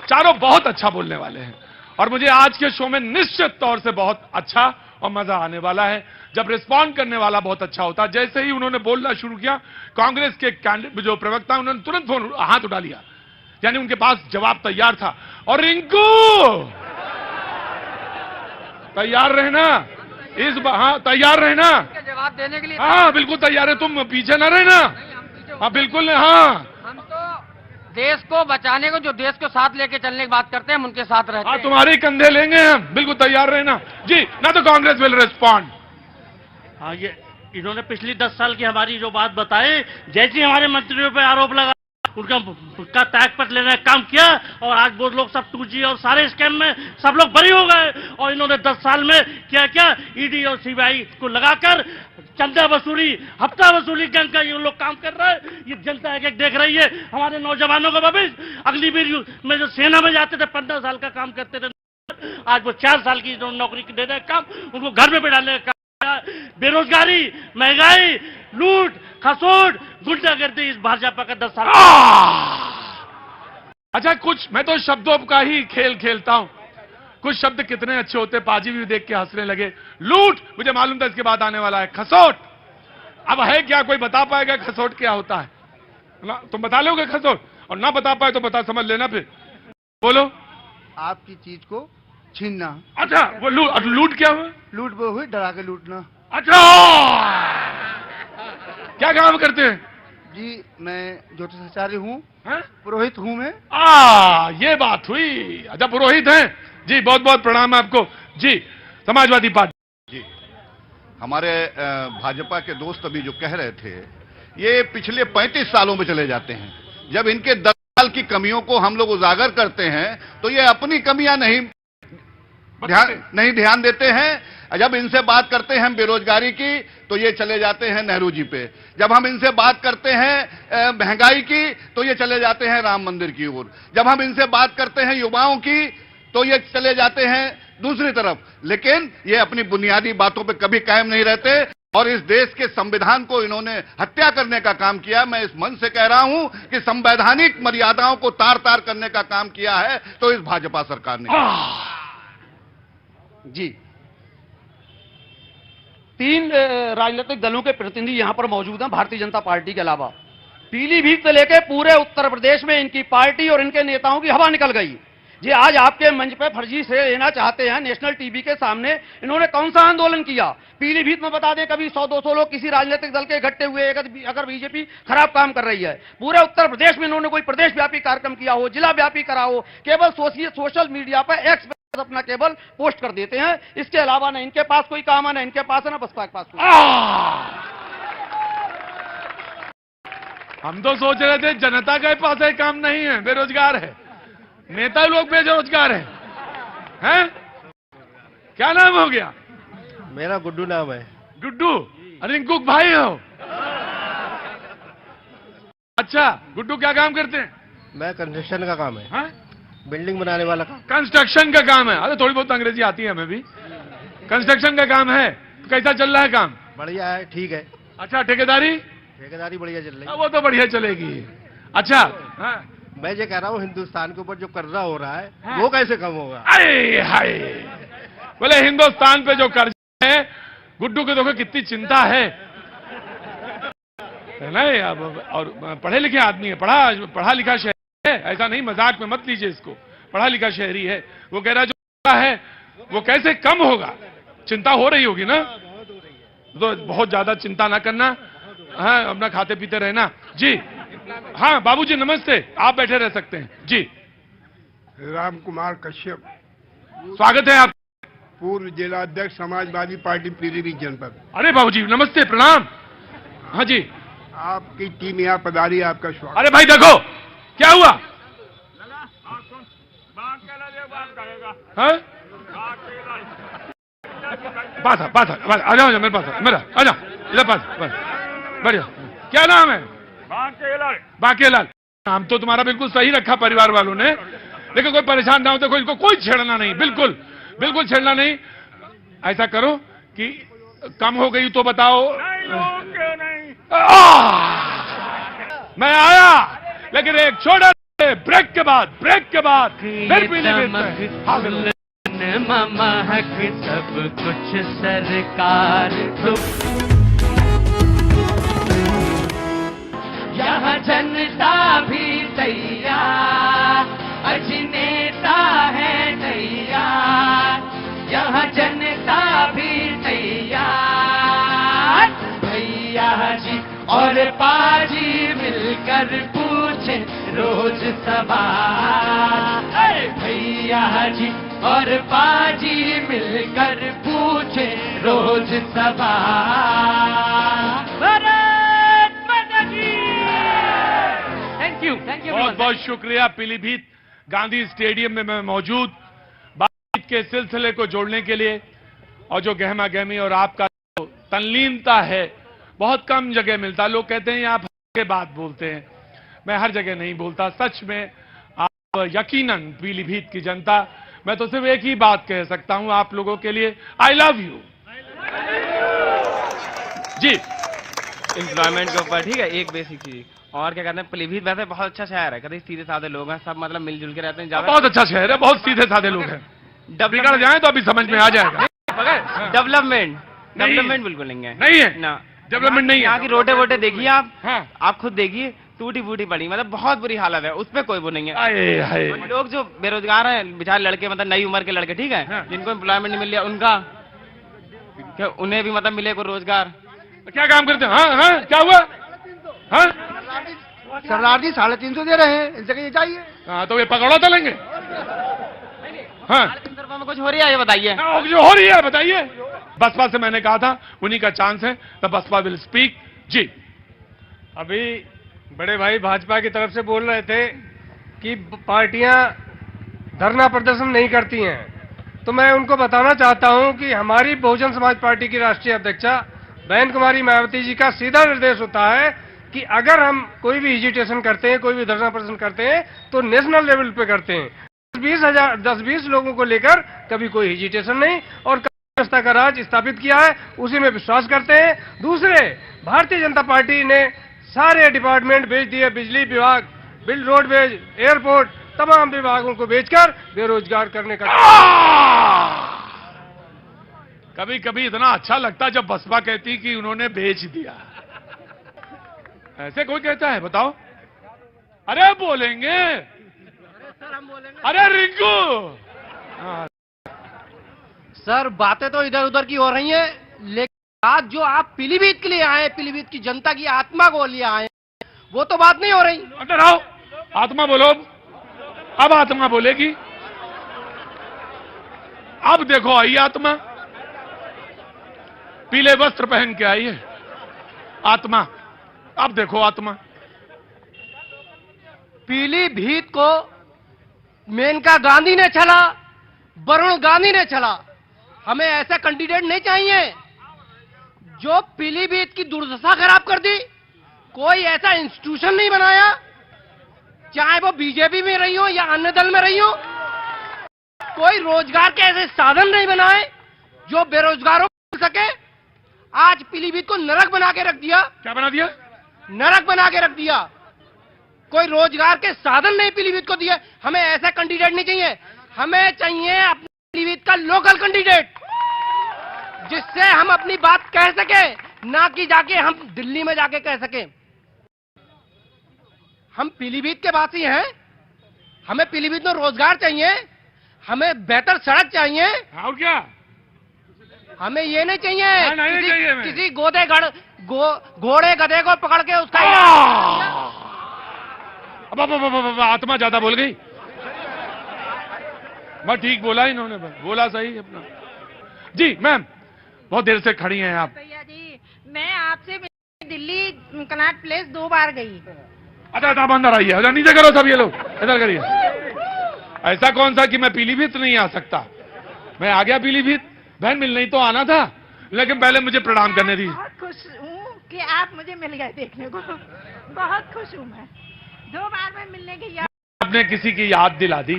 चारों बहुत अच्छा बोलने वाले हैं। और मुझे आज के शो में निश्चित तौर से बहुत अच्छा और मजा आने वाला है जब रिस्पॉन्ड करने वाला बहुत अच्छा होता है। जैसे ही उन्होंने बोलना शुरू किया, कांग्रेस के जो प्रवक्ता, उन्होंने तुरंत फोन हाथ उठा लिया, यानी उनके पास जवाब तैयार था। और रिंकू तैयार रहना, हाँ तैयार रहना, जवाब देने के लिए हाँ बिल्कुल तैयार है, तुम पीछे न रहना, हाँ बिल्कुल हाँ। हम तो देश को बचाने को, जो देश को साथ लेके चलने की बात करते हैं, हम उनके साथ रहते हैं। तुम्हारे कंधे लेंगे हम, बिल्कुल तैयार रहना जी, ना तो कांग्रेस विल रिस्पॉन्ड। हाँ, ये इन्होंने पिछली 10 साल की हमारी जो बात बताई, जैसे हमारे मंत्रियों पे आरोप लगा, उनका टैग पर लेने का काम किया, और आज वो लोग सब 2G और सारे स्कैम में सब लोग बरी हो गए। और इन्होंने 10 साल में क्या क्या ईडी और सीबीआई को लगाकर चंदा वसूली, हफ्ता वसूली गैंग का ये लोग काम कर रहा है। ये जनता एक देख रही है। हमारे नौजवानों का भविष्य, अग्निवीर में जो सेना में जाते थे 15 साल का काम करते थे, आज वो 4 साल की जो नौकरी दे रहे काम, उनको घर में बैठाने का काम। बेरोजगारी, महंगाई, लूट खसोट, गुंडागर्दी, इस भाजपा का 10 साल। अच्छा, कुछ मैं तो शब्दों का ही खेल खेलता हूं, कुछ शब्द कितने अच्छे होते, पाजी भी देख के हंसने लगे। लूट मुझे मालूम था इसके बाद आने वाला है, खसोट अब है क्या, कोई बता पाएगा खसोट क्या होता है ना? तुम बता लोगे खसोट, और ना बता पाए तो बता समझ लेना, फिर बोलो। आपकी चीज को छीनना। अच्छा, वो लूट क्या हुआ? लूट वो हुई डरा के लूटना। अच्छा, क्या काम करते हैं जी? मैं ज्योतिषाचार्य हूँ, पुरोहित हूँ मैं। ये बात हुई। अच्छा, पुरोहित हैं जी, बहुत बहुत प्रणाम आपको जी। समाजवादी पार्टी जी, हमारे भाजपा के दोस्त अभी जो कह रहे थे, ये पिछले 35 सालों में चले जाते हैं। जब इनके 10 साल की कमियों को हम लोग उजागर करते हैं तो ये अपनी कमियां नहीं ध्यान देते हैं। जब इनसे बात करते हैं हम बेरोजगारी की तो ये चले जाते हैं नेहरू जी पे। जब हम इनसे बात करते हैं महंगाई की तो ये चले जाते हैं राम मंदिर की ओर। जब हम इनसे बात करते हैं युवाओं की तो ये चले जाते हैं दूसरी तरफ। लेकिन ये अपनी बुनियादी बातों पे कभी कायम नहीं रहते और इस देश के संविधान को इन्होंने हत्या करने का काम किया। मैं इस मन से कह रहा हूं कि संवैधानिक मर्यादाओं को तार तार करने का काम किया है तो इस भाजपा सरकार ने। जी, 3 राजनीतिक दलों के प्रतिनिधि यहां पर मौजूद हैं भारतीय जनता पार्टी के अलावा। पीलीभीत से लेकर पूरे उत्तर प्रदेश में इनकी पार्टी और इनके नेताओं की हवा निकल गई। जी, आज आपके मंच पे फर्जी से लेना चाहते हैं, नेशनल टीवी के सामने इन्होंने कौन सा आंदोलन किया? पीलीभीत में बता दें कभी 100-200 लोग किसी राजनीतिक दल के इकट्ठे हुए अगर बीजेपी खराब काम कर रही है। पूरे उत्तर प्रदेश में इन्होंने कोई प्रदेश व्यापी कार्यक्रम किया हो, जिला व्यापी करा हो? केवल सोशल मीडिया पर एक्स अपना केवल पोस्ट कर देते हैं। इसके अलावा न इनके पास कोई काम है, न इनके पास है, न बसपा के पास कोई। हम तो सोच रहे थे जनता के पास है काम नहीं है, बेरोजगार है, नेता लोग बेरोजगार हैं? क्या नाम हो गया? मेरा गुड्डू नाम है। गुड्डू? रिंकू भाई हो? अच्छा, गुड्डू क्या काम करते हैं? मैं कंस्ट्रक्शन का काम है। हाँ? बिल्डिंग बनाने वाला काम। कंस्ट्रक्शन का काम है? अरे थोड़ी बहुत अंग्रेजी आती है हमें भी। कंस्ट्रक्शन का काम है, कैसा चल रहा है काम? बढ़िया है, ठीक है। अच्छा, ठेकेदारी? ठेकेदारी बढ़िया चल रही है। वो तो बढ़िया चलेगी। अच्छा, हाँ? मैं ये कह रहा हूँ हिंदुस्तान के ऊपर जो कर्जा हो रहा है वो कैसे कम होगा? अरे हाय, बोले हिंदुस्तान पे जो कर्जा है, गुड्डू के देखो कितनी चिंता है नहीं? अब और पढ़े लिखे आदमी है, पढ़ा लिखा शहरी है, ऐसा नहीं मजाक में मत लीजिए इसको, पढ़ा लिखा शहरी है। वो कह रहा जो है वो कैसे कम होगा? चिंता हो रही होगी ना? तो बहुत ज्यादा चिंता ना करना, हाँ, अपना खाते पीते रहना जी। हाँ बाबूजी नमस्ते, आप बैठे रह सकते हैं जी। राम कुमार कश्यप, स्वागत है आप। पूर्व जिला अध्यक्ष समाजवादी पार्टी पीलीभीत जनपद। अरे बाबूजी नमस्ते, प्रणाम। हाँ जी, आपकी टीम यहाँ पधारी, आपका स्वागत। अरे भाई देखो क्या हुआ? हाँ? बात आ जाओ मेरे पास, मेरा आ जाओ इधर पास, बढ़िया। क्या नाम है? बाकेलाल। नाम तो तुम्हारा बिल्कुल सही रखा परिवार वालों ने, लेकिन कोई परेशान ना हो देखो, इनको कोई छेड़ना नहीं, बिल्कुल बिल्कुल छेड़ना नहीं। ऐसा करो कि कम हो गई तो बताओ। नहीं। मैं आया, लेकिन एक छोटा ब्रेक के बाद फिर पीलीभीत महक सब कुछ सरकार यहाँ जनता भी तैयार, अजनेता है तैयार, यहाँ जनता भी तैयार। रोज सवाल। भैया जी और बाजी मिलकर पूछे रोज सवाल। भारत माता की। थैंक यू बहुत बहुत शुक्रिया। पीलीभीत गांधी स्टेडियम में मैं मौजूद बातचीत के सिलसिले को जोड़ने के लिए, और जो गहमा गहमी और आपका जो तल्लीनता है बहुत कम जगह मिलता। लोग कहते हैं आप के बात बोलते हैं, मैं हर जगह नहीं बोलता। सच में आप यकीनन पीलीभीत की जनता, मैं तो सिर्फ एक ही बात कह सकता हूं आप लोगों के लिए, आई लव यू। जी एम्प्लॉयमेंट के ऊपर ठीक है, एक बेसिक चीज। और क्या कहते हैं, पीलीभीत वैसे बहुत अच्छा शहर है, कभी सीधे साधे लोग हैं, सब मतलब मिलजुल के रहते हैं। बहुत अच्छा शहर है, बहुत सीधे साधे लोग हैं। बिगड़ जाए तो अभी समझ में आ जाएगा। डेवलपमेंट बिल्कुल नहीं है, नहीं है ना डेवलपमेंट नहीं है। यहाँ की रोडे वोटे देखिए आप, हाँ। आप खुद देखिए, टूटी फूटी पड़ी, मतलब बहुत बुरी हालत है, उस पर कोई वो नहीं है। लोग जो बेरोजगार हैं बेचारे लड़के, मतलब नई उम्र के लड़के ठीक है, हाँ। जिनको एम्प्लॉयमेंट नहीं मिल रहा, उनका क्या उन्हें भी मतलब मिले को रोजगार। क्या काम करते हैं? हाँ हाँ क्या हुआ? हाँ सरदार जी 350 दे रहे हैं, इनसे कहीं चाहिए। हाँ तो ये पकौड़ा तलेंगे? हाँ में कुछ हो रही है ये बताइए। जो हो रही है बताइए। बसपा से मैंने कहा था उन्हीं का चांस है, द बसपा विल स्पीक। जी अभी बड़े भाई भाजपा की तरफ से बोल रहे थे कि पार्टियां धरना प्रदर्शन नहीं करती हैं, तो मैं उनको बताना चाहता हूं कि हमारी बहुजन समाज पार्टी की राष्ट्रीय अध्यक्षा बहन कुमारी मायावती जी का सीधा निर्देश होता है कि अगर हम कोई भी एजिटेशन करते हैं, कोई भी धरना प्रदर्शन करते हैं, तो नेशनल लेवल पे करते हैं। 10-20 लोगों को लेकर कभी कोई हेजिटेशन नहीं, और व्यवस्था का राज स्थापित किया है, उसी में विश्वास करते हैं। दूसरे, भारतीय जनता पार्टी ने सारे डिपार्टमेंट बेच दिए, बिजली विभाग, बिल्ड रोडवेज, एयरपोर्ट, तमाम विभागों को बेचकर बेरोजगार करने का। कभी कभी इतना अच्छा लगता जब बसपा कहती कि उन्होंने बेच दिया। ऐसे कोई कहता है बताओ? अरे बोलेंगे, अरे रिंकू। सर बातें तो इधर उधर की हो रही हैं, लेकिन आज जो आप पीलीभीत के लिए आए, पीलीभीत की जनता की आत्मा को लिए आए, वो तो बात नहीं हो रही। अंदर आओ, आत्मा बोलो। अब आत्मा बोलेगी। अब देखो आई आत्मा, पीले वस्त्र पहन के आई है आत्मा। अब देखो आत्मा। पीलीभीत को मेनका गांधी ने चला, वरुण गांधी ने चला। हमें ऐसा कैंडिडेट नहीं चाहिए जो पीलीभीत की दुर्दशा खराब कर दी। कोई ऐसा इंस्टीट्यूशन नहीं बनाया, चाहे वो बीजेपी में रही हो या अन्य दल में रही हो। कोई रोजगार के ऐसे साधन नहीं बनाए जो बेरोजगारों को मिल सके। आज पीलीभीत को नरक बना के रख दिया। क्या बना दिया? नरक बना के रख दिया। कोई रोजगार के साधन नहीं पीलीभीत को दिए। हमें ऐसा कैंडिडेट नहीं चाहिए, हमें चाहिए अपने पीलीभीत का लोकल कैंडिडेट, जिससे हम अपनी बात कह सके, ना कि जाके हम दिल्ली में जाके कह सके। हम पीलीभीत के वासी हैं, हमें पीलीभीत में रोजगार चाहिए, हमें बेहतर सड़क चाहिए। और क्या? हमें ये नहीं चाहिए नहीं चाहिए किसी घोड़े गधे को पकड़ के उसका अब आत्मा ज्यादा बोल गई। मैं ठीक बोला इन्होंने, बोला सही अपना। जी मैम, बहुत देर से खड़ी हैं आप। भैया जी, मैं आपसे दिल्ली कनॉट प्लेस 2 बार गई। अच्छा आप अंदर आइए, अच्छा नीचे करो सब ये लोग, इधर करिए। ऐसा कौन सा कि मैं पीलीभीत नहीं आ सकता? मैं आ गया पीलीभीत। बहन मिलने ही तो आना था, लेकिन पहले मुझे प्रणाम करने दी। बहुत खुश हूँ कि आप मुझे मिल गए देखने को, बहुत खुश हूँ मैं। 2 बार मैं मिलने की आपने किसी की याद दिला दी,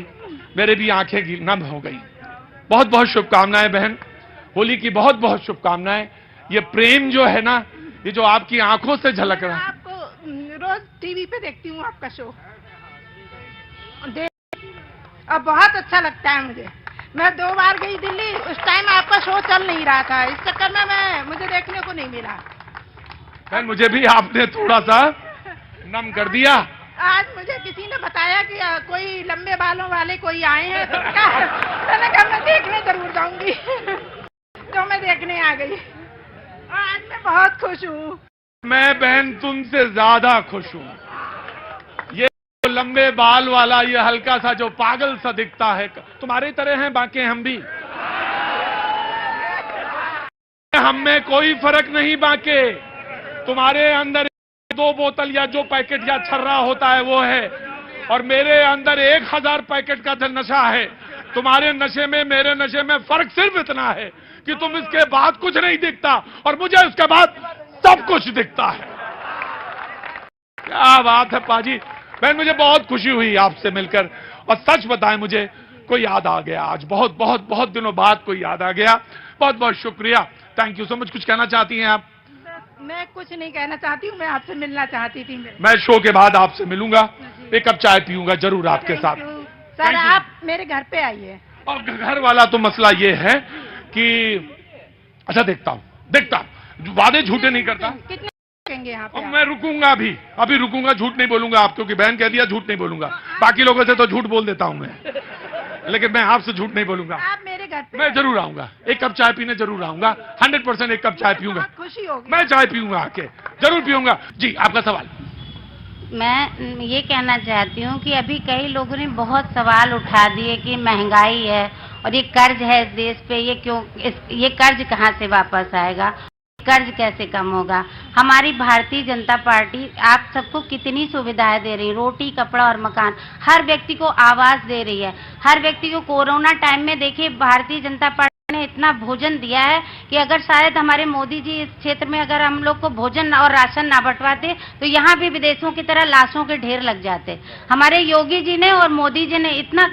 मेरे भी आंखें नम हो गई। बहुत बहुत शुभकामनाएं बहन, होली की बहुत बहुत शुभकामनाएं। ये प्रेम जो है ना, ये जो आपकी आंखों से झलक रहा है। आपको रोज टीवी पे देखती हूँ आपका शो, और बहुत अच्छा लगता है मुझे। मैं 2 बार गई दिल्ली, उस टाइम आपका शो चल नहीं रहा था, इस चक्कर में मुझे देखने को नहीं मिला। बहन मुझे भी आपने थोड़ा सा नम कर दिया। आज मुझे किसी ने बताया कि कोई लंबे बालों वाले कोई आए हैं, तो मैंने कहा मैं देखने जरूर जाऊंगी। तो मैं देखने आ गई। आज मैं बहुत खुश हूँ। मैं बहन तुमसे ज्यादा खुश हूँ। ये लंबे बाल वाला, ये हल्का सा जो पागल सा दिखता है, तुम्हारे तरह हैं बाकी हम भी। हम में कोई फर्क नहीं बाके, तुम्हारे अंदर 2 बोतल या जो पैकेट या छर्रा होता है वो है, और मेरे अंदर 1000 पैकेट का नशा है। तुम्हारे नशे में मेरे नशे में फर्क सिर्फ इतना है कि तुम इसके बाद कुछ नहीं दिखता और मुझे उसके बाद सब कुछ दिखता है। क्या बात है पाजी। बहन, मुझे बहुत खुशी हुई आपसे मिलकर, और सच बताएं मुझे कोई याद आ गया आज, बहुत बहुत बहुत दिनों बाद कोई याद आ गया। बहुत बहुत शुक्रिया, थैंक यू सो मच। कुछ कहना चाहती हैं आप? मैं कुछ नहीं कहना चाहती हूँ, मैं आपसे मिलना चाहती थी। मैं शो के बाद आपसे मिलूंगा, 1 कप चाय पीऊंगा जरूर आपके साथ। सर आप मेरे घर पे आइए। और घर वाला तो मसला ये है कि अच्छा देखता हूँ, वादे झूठे नहीं करता। कितने रुकेंगे यहाँ पे? मैं रुकूंगा, अभी रुकूंगा, झूठ नहीं बोलूंगा आप, क्योंकि बहन कह दिया झूठ नहीं बोलूंगा। बाकी लोगों से तो झूठ बोल देता हूं मैं, लेकिन मैं आपसे झूठ नहीं बोलूंगा। आप मेरे घर पे मैं जरूर आऊंगा, 1 कप चाय पीने जरूर आऊंगा, 100% 1 कप चाय पीऊंगा। खुशी होगी। मैं चाय पीऊंगा आके, जरूर पीऊंगा। जी, आपका सवाल। मैं ये कहना चाहती हूँ कि अभी कई लोगों ने बहुत सवाल उठा दिए कि महंगाई है और ये कर्ज है इस देश पे, ये कर्ज कहाँ से वापस आएगा, कर्ज कैसे कम होगा। हमारी भारतीय जनता पार्टी आप सबको कितनी सुविधाएं दे रही है, रोटी कपड़ा और मकान, हर व्यक्ति को आवास दे रही है। हर व्यक्ति को कोरोना टाइम में देखिए भारतीय जनता पार्टी ने इतना भोजन दिया है कि अगर शायद हमारे मोदी जी इस क्षेत्र में अगर हम लोग को भोजन और राशन ना बंटवाते तो यहाँ भी विदेशों की तरह लाशों के ढेर लग जाते। हमारे योगी जी ने और मोदी जी ने इतना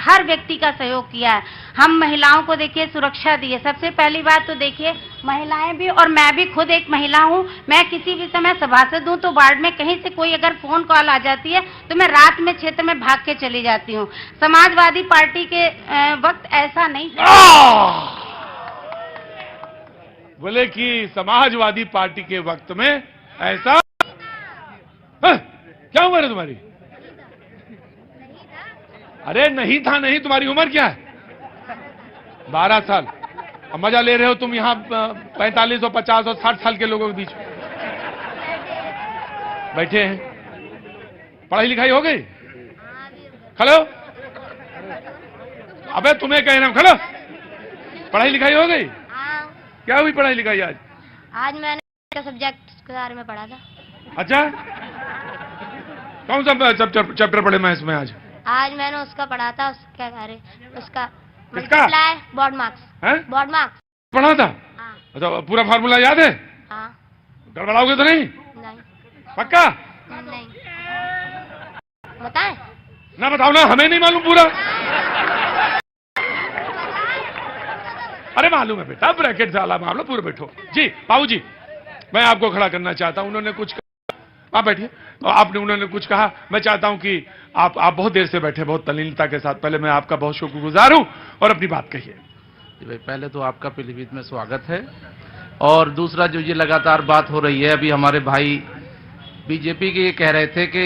हर व्यक्ति का सहयोग किया है। हम महिलाओं को देखिए सुरक्षा दी है। सबसे पहली बात तो देखिए महिलाएं भी, और मैं भी खुद एक महिला हूँ, मैं किसी भी समय सभासद हूँ तो वार्ड में कहीं से कोई अगर फोन कॉल आ जाती है तो मैं रात में क्षेत्र में भाग के चली जाती हूँ। समाजवादी पार्टी के वक्त ऐसा नहीं था। बोले कि समाजवादी पार्टी के वक्त में ऐसा क्या उम्र है तुम्हारी? अरे नहीं था, नहीं, तुम्हारी उम्र क्या है? 12 साल। अब मजा ले रहे हो तुम यहाँ 45 और 50 और 60 साल के लोगों के बीच बैठे हैं। पढ़ाई लिखाई हो गई? खड़ो। अबे तुम्हें कह रहा हूं, खड़ो। पढ़ाई लिखाई हो गई? क्या हुई पढ़ाई लिखाई आज? आज मैंने सब्जेक्ट के बारे में पढ़ा था। अच्छा, कौन सा चैप्टर पढ़े मैं इसमें आज? आज मैंने उसका पढ़ा था, उसका किसका? Board marks. बोर्ड मार्क्स पढ़ा था? हाँ। अच्छा, पूरा फार्मूला याद है? हाँ। गड़बड़ाओगे तो नहीं? नहीं। पक्का? नहीं। बताएं? ना बताओ ना, हमें नहीं मालूम पूरा। अरे मालूम है बेटा, ब्रैकेट से आला मामला, पूरे बैठो। जी बाबूजी, मैं आपको खड़ा करना चाहता हूं। उन्होंने कुछ कहा, आप बैठिए। उन्होंने कुछ कहा, मैं चाहता हूं कि आप बहुत देर से बैठे, बहुत तल्लीनता के साथ। पहले मैं आपका बहुत शुक्रगुजार हूं, और अपनी बात कहिए। भाई, पहले तो आपका पीलीभीत में स्वागत है, और दूसरा जो ये लगातार बात हो रही है, अभी हमारे भाई बीजेपी के ये कह रहे थे कि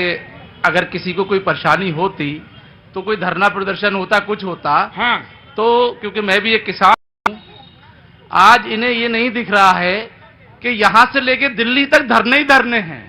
अगर किसी को कोई परेशानी होती तो कोई धरना प्रदर्शन होता, कुछ होता। हाँ। तो क्योंकि मैं भी एक किसान हूं, आज इन्हें ये नहीं दिख रहा है कि यहां से लेके दिल्ली तक धरने ही धरने हैं।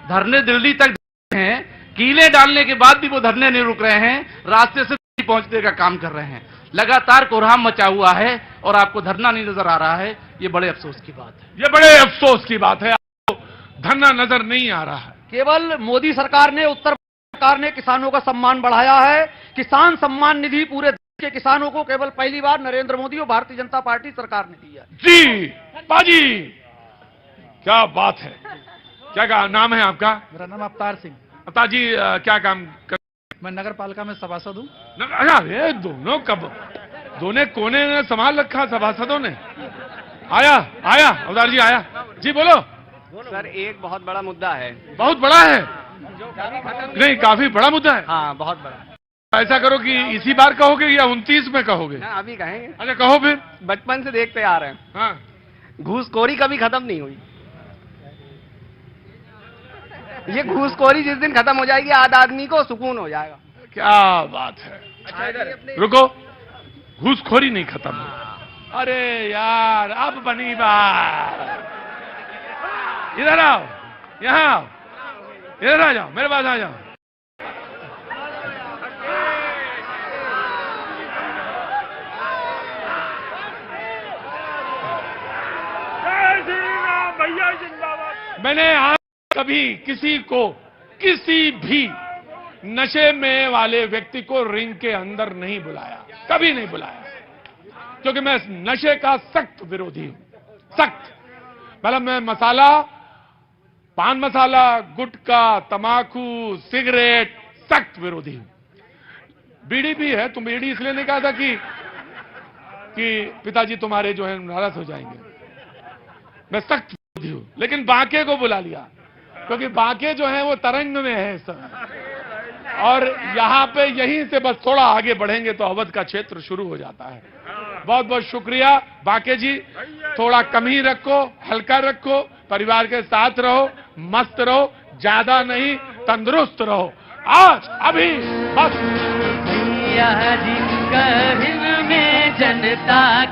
धरने दिल्ली तक हैं, कीले डालने के बाद भी वो धरने नहीं रुक रहे हैं, रास्ते से पहुंचने का काम कर रहे हैं। लगातार कोहराम मचा हुआ है और आपको धरना नहीं नजर आ रहा है। ये बड़े अफसोस की बात है। ये बड़े अफसोस की बात है, आपको धरना नजर नहीं आ रहा है। केवल मोदी सरकार ने, उत्तर सरकार ने किसानों का सम्मान बढ़ाया है। किसान सम्मान निधि पूरे देश के किसानों को केवल पहली बार नरेंद्र मोदी और भारतीय जनता पार्टी सरकार ने दिया। जी बाजी, क्या बात है। क्या नाम है आपका? मेरा नाम अवतार सिंह। अवतार जी, क्या काम कर? मैं नगर पालिका में सभासद हूँ। अरे दोनों कोने ने संभाल रखा सभासदों ने। आया अवतार जी आया। जी बोलो। सर, एक बहुत बड़ा मुद्दा है। बहुत बड़ा है? नहीं, काफी बड़ा मुद्दा है। हाँ, बहुत बड़ा। ऐसा करो कि इसी बार कहोगे या 29 में कहोगे? अभी कहेंगे। अच्छा, कहो फिर। बचपन से देखते आ रहे हैं। हाँ। घूसखोरी कभी खत्म नहीं हुई। ये घूसखोरी जिस दिन खत्म हो जाएगी, आदमी को सुकून हो जाएगा। क्या बात है। अच्छा, रुको, घूसखोरी नहीं खत्म हुई। अरे यार, अब बनी बात। इधर आओ, यहाँ आओ, इधर आ जाओ, मेरे पास आ जाओ। भैया जिंदाबाद। मैंने आज कभी किसी को किसी भी नशे में वाले व्यक्ति को रिंग के अंदर नहीं बुलाया, कभी नहीं बुलाया, क्योंकि मैं नशे का सख्त विरोधी हूं, सख्त। मतलब मैं मसाला, पान मसाला, गुटखा, तमाकू, सिगरेट सख्त विरोधी हूं। बीड़ी भी है, तुम बीड़ी इसलिए नहीं कहा था कि पिताजी तुम्हारे जो है नाराज हो जाएंगे। मैं सख्त विरोधी हूं, लेकिन बांके को बुला लिया क्योंकि बांके जो है वो तरंग में है इस समय, और यहां पे यहीं से बस थोड़ा आगे बढ़ेंगे तो अवध का क्षेत्र शुरू हो जाता है। बहुत बहुत शुक्रिया बांके जी, थोड़ा कम ही रखो, हल्का रखो, परिवार के साथ रहो, मस्त रहो, ज्यादा नहीं, तंदुरुस्त रहो। आज अभी बस भैया जी कहन में जनता